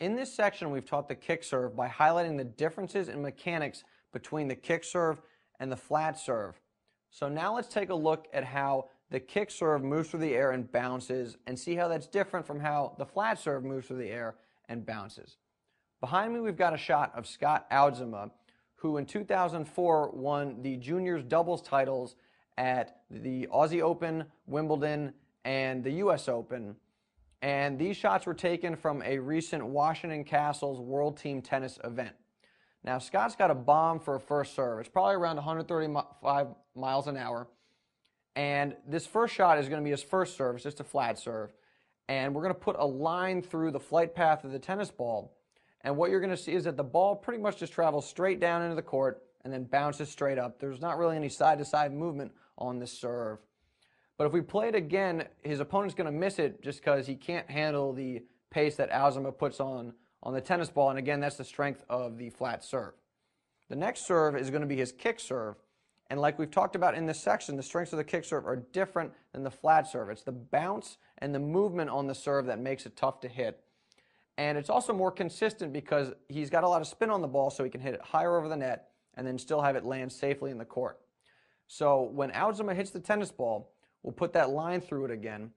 In this section, we've taught the kick serve by highlighting the differences in mechanics between the kick serve and the flat serve. So now let's take a look at how the kick serve moves through the air and bounces and see how that's different from how the flat serve moves through the air and bounces. Behind me, we've got a shot of Scott Oudzema, who in 2004 won the juniors doubles titles at the Aussie Open, Wimbledon, and the US Open. And these shots were taken from a recent Washington Castles World Team Tennis event. Now, Scott's got a bomb for a first serve. It's probably around 135 miles an hour. And this first shot is going to be his first serve. It's just a flat serve. And we're going to put a line through the flight path of the tennis ball. And what you're going to see is that the ball pretty much just travels straight down into the court and then bounces straight up. There's not really any side-to-side movement on this serve. But if we play it again, his opponent's going to miss it just because he can't handle the pace that Oudzema puts on the tennis ball. And again, that's the strength of the flat serve. The next serve is going to be his kick serve. And like we've talked about in this section, the strengths of the kick serve are different than the flat serve. It's the bounce and the movement on the serve that makes it tough to hit. And it's also more consistent because he's got a lot of spin on the ball, so he can hit it higher over the net and then still have it land safely in the court. So when Oudzema hits the tennis ball, we'll put that line through it again,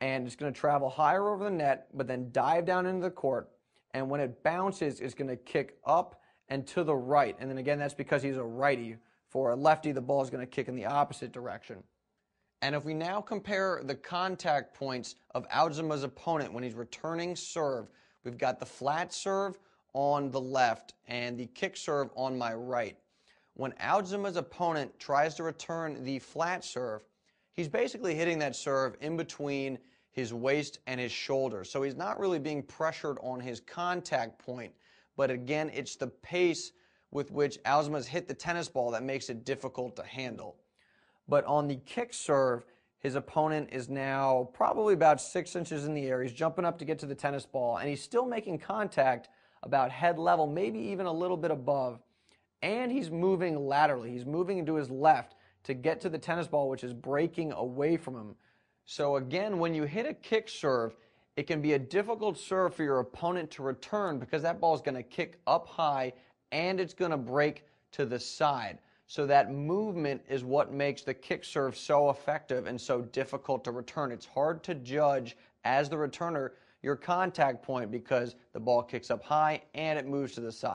and it's going to travel higher over the net, but then dive down into the court. And when it bounces, it's going to kick up and to the right. And then again, that's because he's a righty. For a lefty, the ball is going to kick in the opposite direction. And if we now compare the contact points of Oudzema's opponent when he's returning serve, we've got the flat serve on the left and the kick serve on my right. When Oudzema's opponent tries to return the flat serve, he's basically hitting that serve in between his waist and his shoulder. So he's not really being pressured on his contact point. But again, it's the pace with which Oudzema's hit the tennis ball that makes it difficult to handle. But on the kick serve, his opponent is now probably about 6 inches in the air. He's jumping up to get to the tennis ball, and he's still making contact about head level, maybe even a little bit above. And he's moving laterally. He's moving to his left to get to the tennis ball, which is breaking away from him. So again, when you hit a kick serve, it can be a difficult serve for your opponent to return because that ball is going to kick up high and it's going to break to the side. So that movement is what makes the kick serve so effective and so difficult to return. It's hard to judge as the returner your contact point because the ball kicks up high and it moves to the side.